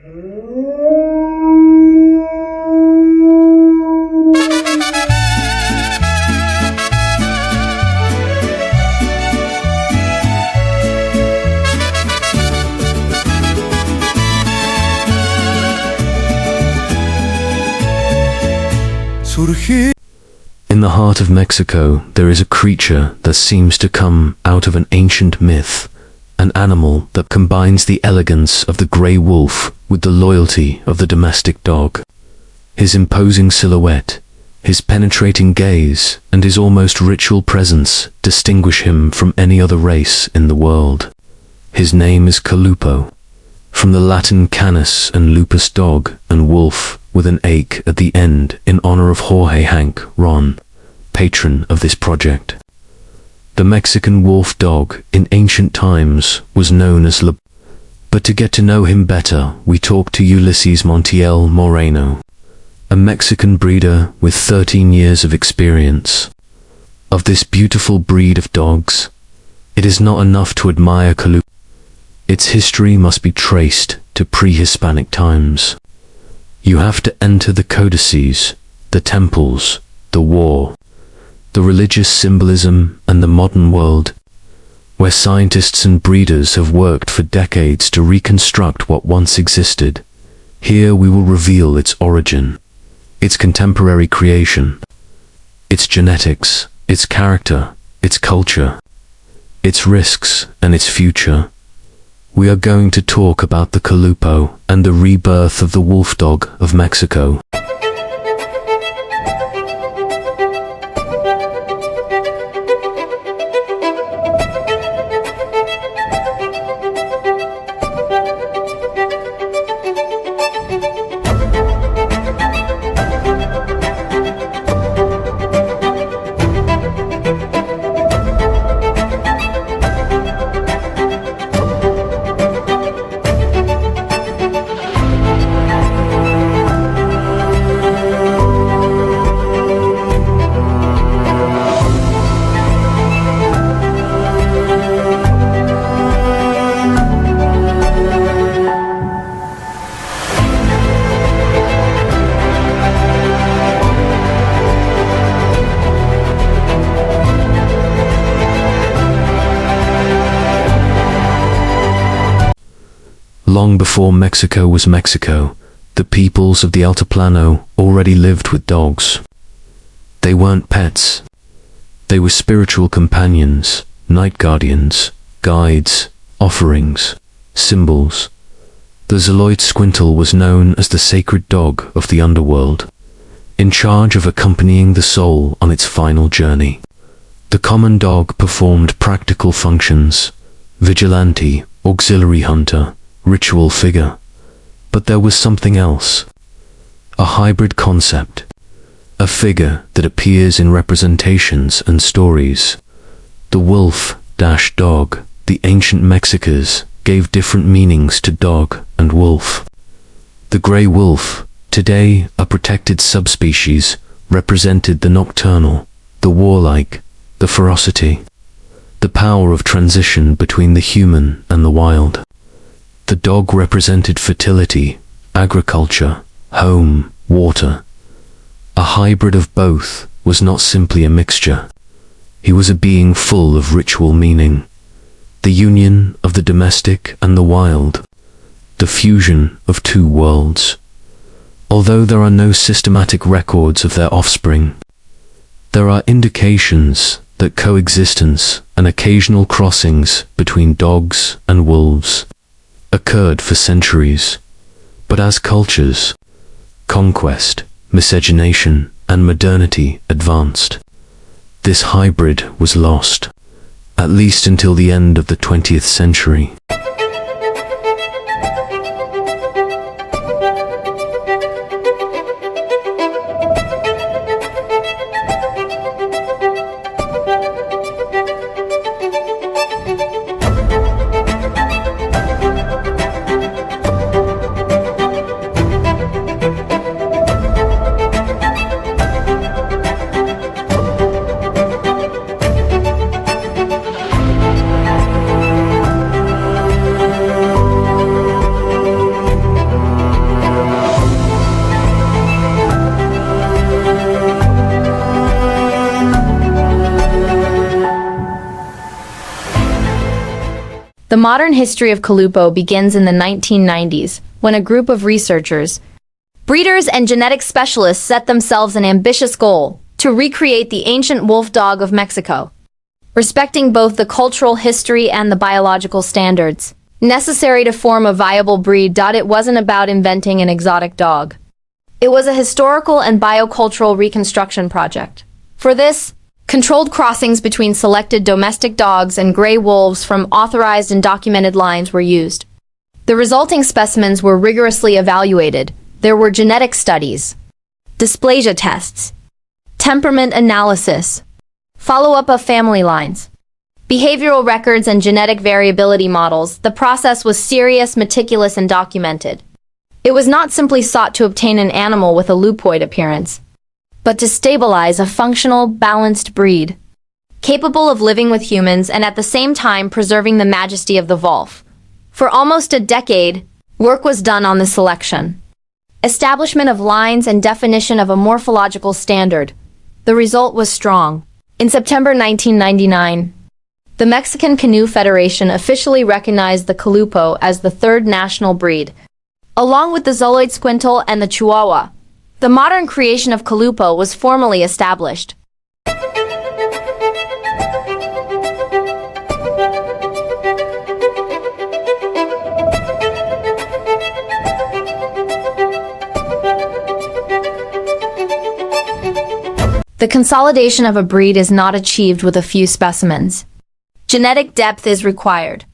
In the heart of Mexico, there is a creature that seems to come out of an ancient myth, an animal that combines the elegance of the grey wolf with the loyalty of the domestic dog. His imposing silhouette, his penetrating gaze, and his almost ritual presence distinguish him from any other race in the world. His name is Calupoh, from the Latin canis and lupus, dog, and wolf with an ache at the end, in honor of Jorge Hank Ron, patron of this project. The Mexican wolf dog in ancient times was known as La. But to get to know him better, we talked to Ulysses Montiel Moreno, a Mexican breeder with 13 years of experience. Of this beautiful breed of dogs, it is not enough to admire Calupoh. Its history must be traced to pre-Hispanic times. You have to enter the codices, the temples, the war, the religious symbolism, and the modern world, where scientists and breeders have worked for decades to reconstruct what once existed. Here we will reveal its origin, its contemporary creation, its genetics, its character, its culture, its risks, and its future. We are going to talk about the Calupoh and the rebirth of the wolf dog of Mexico. Long before Mexico was Mexico, the peoples of the Altiplano already lived with dogs. They weren't pets. They were spiritual companions, night guardians, guides, offerings, symbols. The Zoloid Squintle was known as the sacred dog of the underworld, in charge of accompanying the soul on its final journey. The common dog performed practical functions: vigilante, auxiliary hunter, ritual figure. But there was something else. A hybrid concept. A figure that appears in representations and stories. The wolf-dog. The ancient Mexicans gave different meanings to dog and wolf. The grey wolf, today a protected subspecies, represented the nocturnal, the warlike, the ferocity, the power of transition between the human and the wild. The dog represented fertility, agriculture, home, water. A hybrid of both was not simply a mixture. He was a being full of ritual meaning. The union of the domestic and the wild. The fusion of two worlds. Although there are no systematic records of their offspring, there are indications that coexistence and occasional crossings between dogs and wolves occurred for centuries. But as cultures, conquest, miscegenation, and modernity advanced, this hybrid was lost, at least until the end of the 20th century. modern history of Calupoh begins in the 1990s, when a group of researchers, breeders and genetic specialists set themselves an ambitious goal to recreate the ancient wolf dog of Mexico, respecting both the cultural history and the biological standards necessary to form a viable breed. It wasn't about inventing an exotic dog. It was a historical and biocultural reconstruction project. For this, controlled crossings between selected domestic dogs and gray wolves from authorized and documented lines were used. The resulting specimens were rigorously evaluated. There were genetic studies, dysplasia tests, temperament analysis, follow-up of family lines, behavioral records and genetic variability models. The process was serious, meticulous, and documented. It was not simply sought to obtain an animal with a lupoid appearance, but to stabilize a functional, balanced breed, capable of living with humans and at the same time preserving the majesty of the wolf. For almost a decade, work was done on the selection, establishment of lines and definition of a morphological standard. The result was strong. In September 1999, the Mexican Canoe Federation officially recognized the Calupoh as the third national breed, along with the Zoloid Squintle and the Chihuahua. The modern creation of Calupoh was formally established. The consolidation of a breed is not achieved with a few specimens. Genetic depth is required.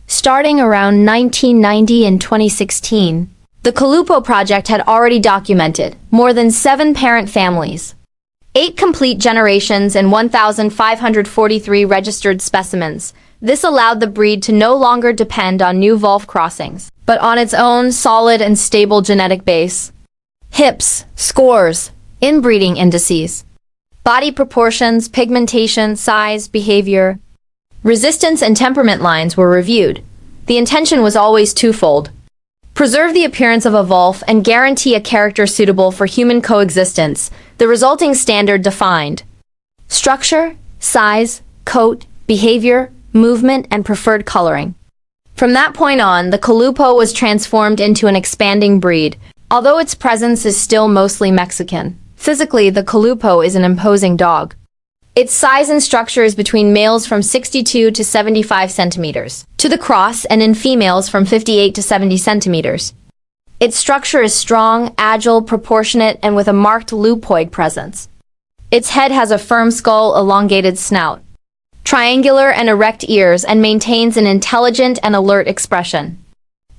Starting around 1990 and 2016, the Calupoh project had already documented more than 7 parent families, 8 complete generations, and 1,543 registered specimens. This allowed the breed to no longer depend on new wolf crossings, but on its own solid and stable genetic base. Hips, scores, inbreeding indices, body proportions, pigmentation, size, behavior, resistance, and temperament lines were reviewed. The intention was always twofold: preserve the appearance of a wolf and guarantee a character suitable for human coexistence. The resulting standard defined structure, size, coat, behavior, movement, and preferred coloring. From that point on, the Calupoh was transformed into an expanding breed. Although its presence is still mostly Mexican, physically the Calupoh is an imposing dog. Its size and structure is between males from 62 to 75 centimeters to the cross, and in females from 58 to 70 centimeters. Its structure is strong, agile, proportionate, and with a marked lupoid presence. Its head has a firm skull, elongated snout, triangular and erect ears, and maintains an intelligent and alert expression.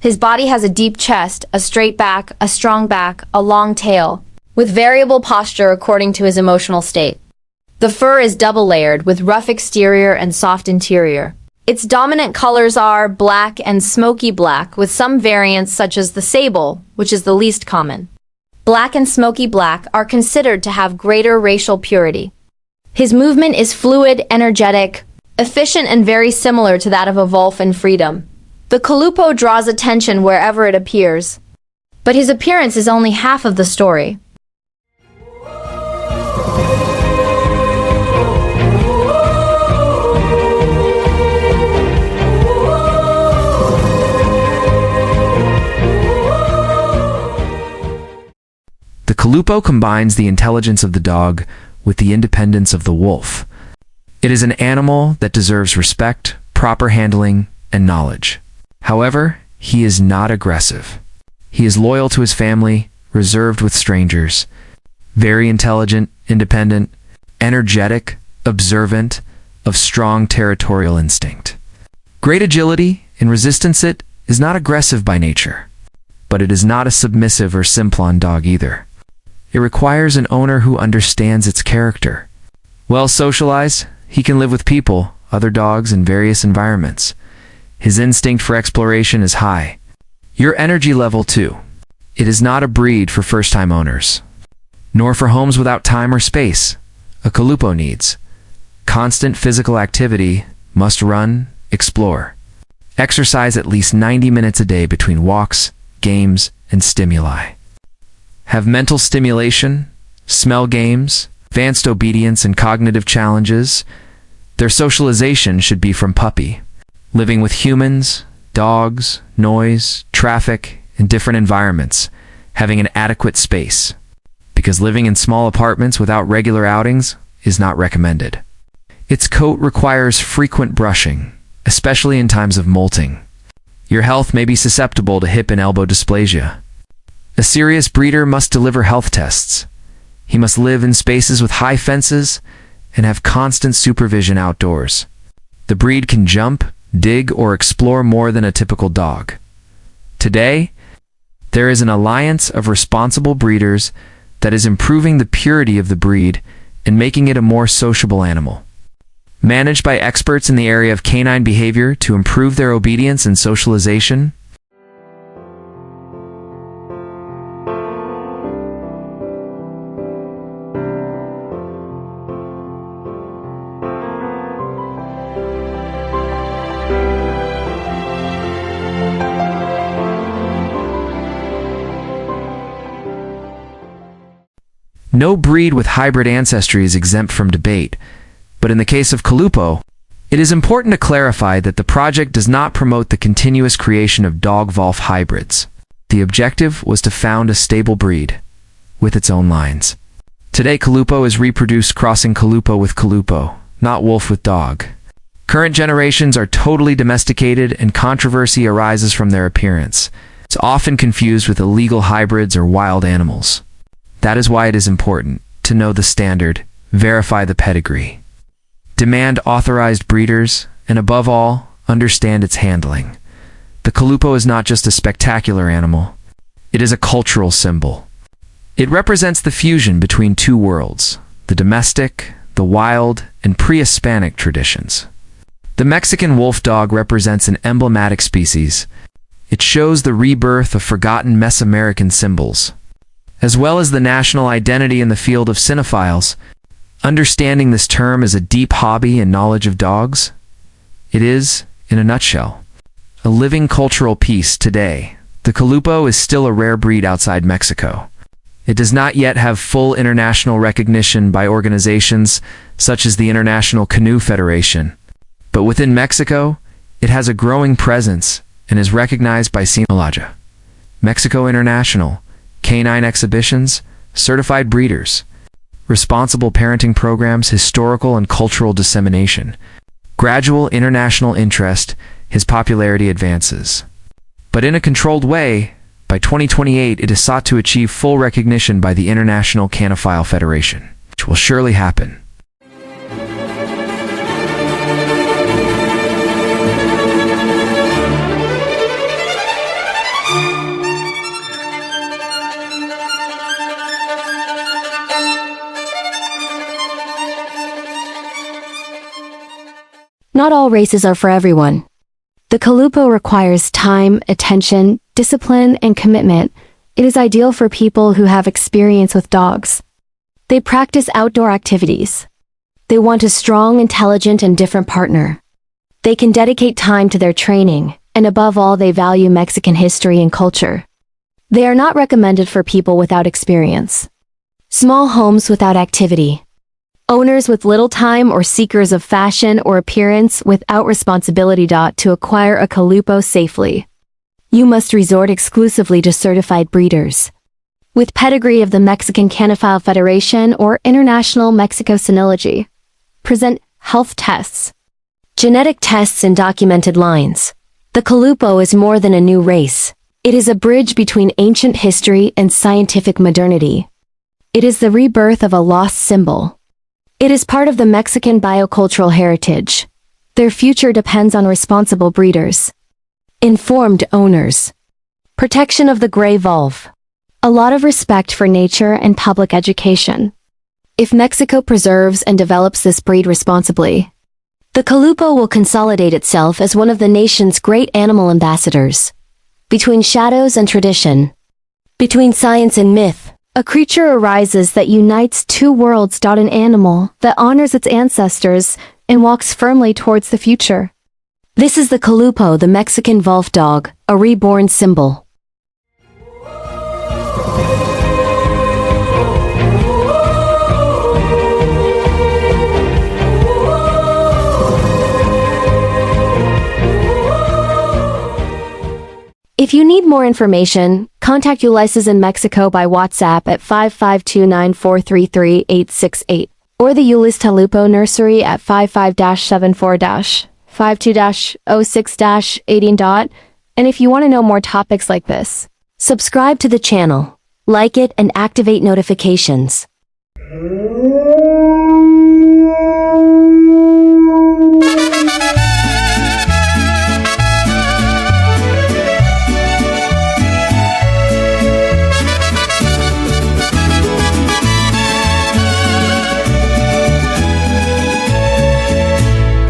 His body has a deep chest, a straight back, a strong back, a long tail, with variable posture according to his emotional state. The fur is double-layered, with rough exterior and soft interior. Its dominant colors are black and smoky black, with some variants such as the sable, which is the least common. Black and smoky black are considered to have greater racial purity. His movement is fluid, energetic, efficient, and very similar to that of a wolf in freedom. The Calupoh draws attention wherever it appears, but his appearance is only half of the story. The Calupoh combines the intelligence of the dog with the independence of the wolf. It is an animal that deserves respect, proper handling, and knowledge. However, he is not aggressive. He is loyal to his family, reserved with strangers, very intelligent, independent, energetic, observant, of strong territorial instinct. Great agility and resistance. It is not aggressive by nature, but it is not a submissive or simplon dog either. It requires an owner who understands its character. Well socialized, he can live with people, other dogs, in various environments. His instinct for exploration is high. Your energy level too. It is not a breed for first-time owners, nor for homes without time or space. A Calupoh needs constant physical activity, must run, explore. Exercise at least 90 minutes a day between walks, games, and stimuli. Have mental stimulation, smell games, advanced obedience, and cognitive challenges. Their socialization should be from puppy. living with humans, dogs, noise, traffic, and different environments, having an adequate space, because living in small apartments without regular outings is not recommended. Its coat requires frequent brushing, especially in times of molting. Your health may be susceptible to hip and elbow dysplasia. A serious breeder must deliver health tests. He must live in spaces with high fences and have constant supervision outdoors. The breed can jump, dig, or explore more than a typical dog. Today, there is an alliance of responsible breeders that is improving the purity of the breed and making it a more sociable animal. Managed by experts in the area of canine behavior to improve their obedience and socialization. No breed with hybrid ancestry is exempt from debate, but in the case of Calupoh, it is important to clarify that the project does not promote the continuous creation of dog-wolf hybrids. The objective was to found a stable breed, with its own lines. Today, Calupoh is reproduced crossing Calupoh with Calupoh, not wolf with dog. Current generations are totally domesticated and controversy arises from their appearance. It's often confused with illegal hybrids or wild animals. That is why it is important to know the standard, verify the pedigree, demand authorized breeders, and above all, understand its handling. The Calupoh is not just a spectacular animal, it is a cultural symbol. It represents the fusion between two worlds, the domestic, the wild, and pre-Hispanic traditions. The Mexican wolf dog represents an emblematic species. It shows the rebirth of forgotten Mesoamerican symbols, as well as the national identity in the field of cinephiles. Understanding this term as a deep hobby and knowledge of dogs, it is, in a nutshell, a living cultural piece today. The Calupoh is still a rare breed outside Mexico. It does not yet have full international recognition by organizations such as the International Canoe Federation, but within Mexico, it has a growing presence and is recognized by Cinologia, Mexico International, canine exhibitions, certified breeders, responsible parenting programs, historical and cultural dissemination. Gradual international interest, his popularity advances. But in a controlled way, by 2028 it is sought to achieve full recognition by the International Canophile Federation, which will surely happen. Not all races are for everyone. The Calupoh requires time, attention, discipline, and commitment. It is ideal for people who have experience with dogs. They practice outdoor activities. They want a strong, intelligent, and different partner. They can dedicate time to their training, and above all, they value Mexican history and culture. They are not recommended for people without experience. Small homes without activity. Owners with little time or seekers of fashion or appearance without responsibility. To acquire a Calupoh safely, you must resort exclusively to certified breeders with pedigree of the Mexican Canophile Federation or International Mexico Cynology. Present health tests, genetic tests, and documented lines. The Calupoh is more than a new race. It is a bridge between ancient history and scientific modernity. It is the rebirth of a lost symbol. It is part of the Mexican biocultural heritage. Their future depends on responsible breeders, informed owners, protection of the gray wolf, a lot of respect for nature and public education. If Mexico preserves and develops this breed responsibly, the Calupoh will consolidate itself as one of the nation's great animal ambassadors. Between shadows and tradition, between science and myth, a creature arises that unites two worlds. An animal that honors its ancestors and walks firmly towards the future. This is the Calupoh, the Mexican wolf dog, a reborn symbol. If you need more information, contact Ulises in Mexico by WhatsApp at 5529433868 or the Ulis Calupoh Nursery at 55-74-52-06-18. And if you want to know more topics like this, subscribe to the channel, like it, and activate notifications.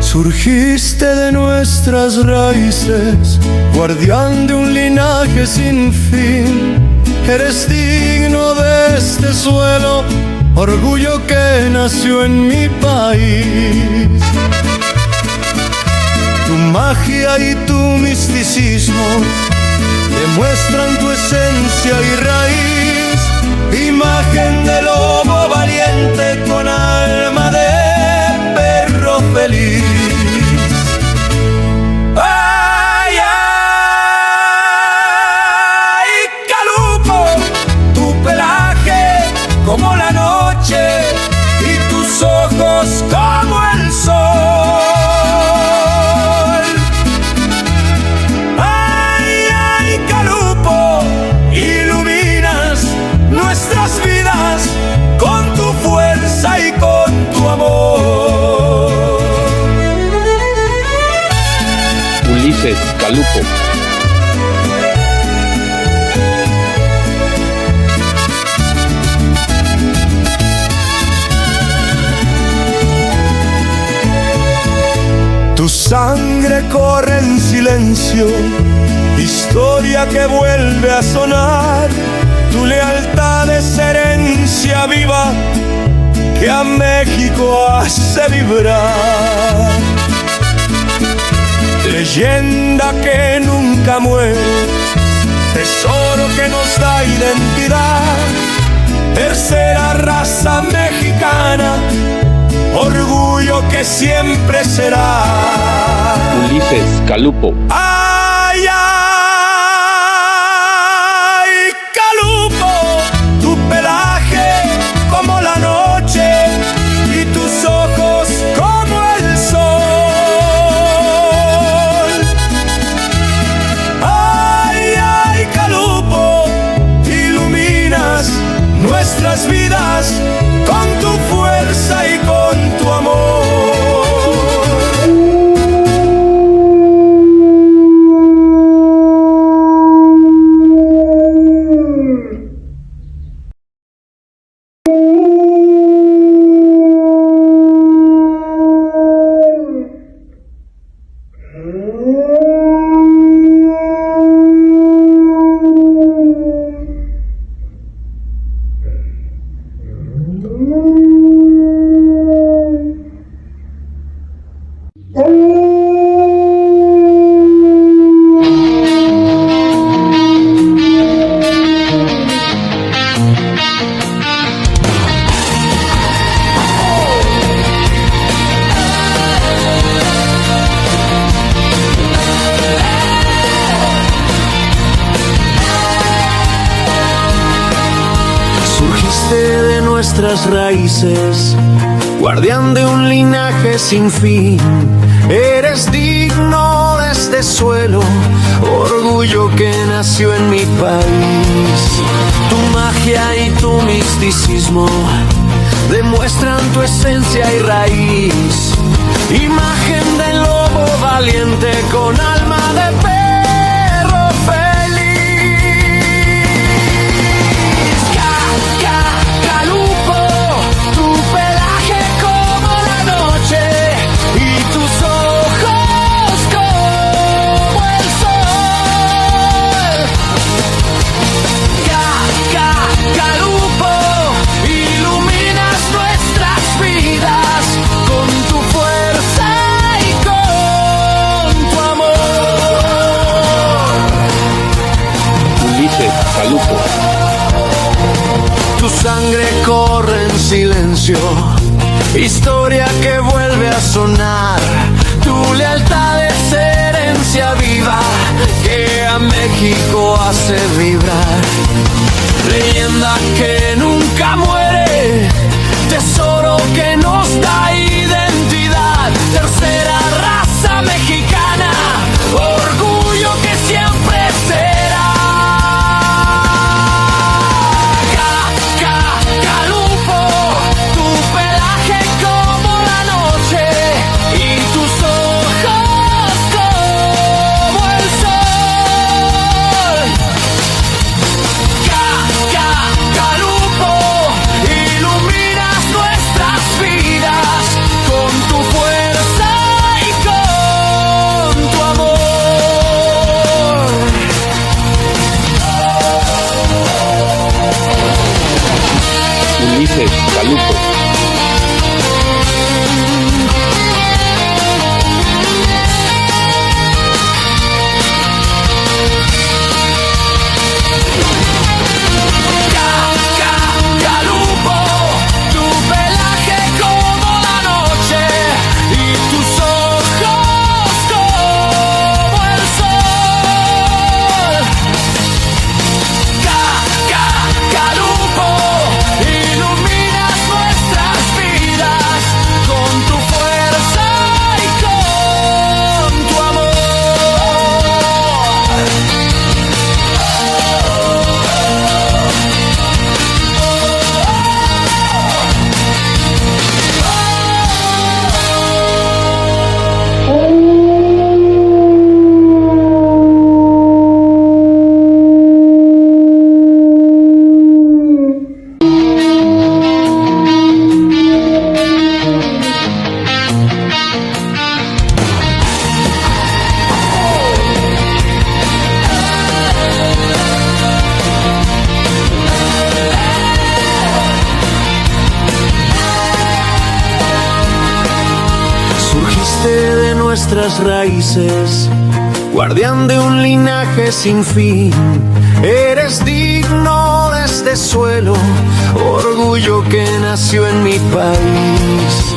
Surgiste de nuestras raíces, guardián de un linaje sin fin. Eres digno de este suelo, orgullo que nació en mi país. Tu magia y tu misticismo demuestran tu esencia y raíz. Imagen de lobo valiente con alma de perro feliz. ¡Ay, ay, Calupoh! Tu pelaje como la noche y tus ojos como el sol. ¡Ay, ay, Calupoh! Iluminas nuestras vidas con tu fuerza y con tu amor. Ulises Calupoh. Tu sangre corre en silencio, historia que vuelve a sonar. Tu lealtad es herencia viva que a México hace vibrar. Leyenda que nunca muere, tesoro que nos da identidad. Tercera raza mexicana, orgullo que siempre será. Ulises Calupoh. ¡Ay, ay, Calupoh! Tu pelaje como la noche y tus ojos como el sol. ¡Ay, ay, Calupoh! Iluminas nuestras vidas con tu fuerza y con tu amor. De nuestras raíces, guardián de un linaje sin fin. Eres digno de este suelo, orgullo que nació en mi país. Tu magia y tu misticismo demuestran tu esencia y raíz. Imagen del lobo valiente con alma de perro feliz. Calupoh, tu pelaje como la noche y tus ojos como el sol. Calupoh, iluminas nuestras vidas con tu fuerza y con tu amor. Ulises Calupoh. Tu sangre corre en silencio, historia que vuelve a sonar. Tu lealtad es herencia viva que a México hace vibrar. Leyenda que nunca muere, tesoro que nos da identidad. Tercera raza mexicana, orgullo que siempre será. Calupoh, tu pelaje como la noche y tus ojos como el sol. Calupoh, iluminas nuestras vidas con tu fuerza y con tu amor. Ulises Calupoh. Calupoh, tu pelaje como la noche y tus ojos como el sol. Calupoh, iluminas nuestras vidas con tu fuerza y con tu amor. Surgiste de nuestras raíces, guardián de un linaje sin fin. Eres digno de este suelo, orgullo que nació en mi país.